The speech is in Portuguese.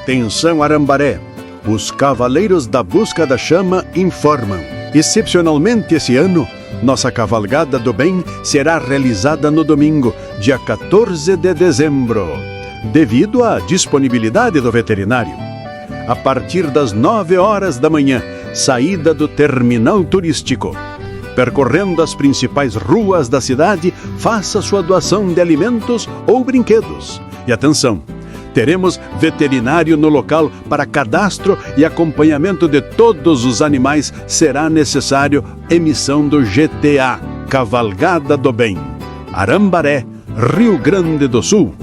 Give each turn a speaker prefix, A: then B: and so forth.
A: Atenção Arambaré! Os Cavaleiros da Busca da Chama informam. Excepcionalmente esse ano, nossa Cavalgada do Bem será realizada no domingo, dia 14 de dezembro, devido à disponibilidade do veterinário. A partir das 9 horas da manhã, saída do terminal turístico. Percorrendo as principais ruas da cidade, faça sua doação de alimentos ou brinquedos. E atenção! Teremos veterinário no local para cadastro e acompanhamento de todos os animais. Será necessário emissão do GTA, Cavalgada do Bem. Arambaré, Rio Grande do Sul.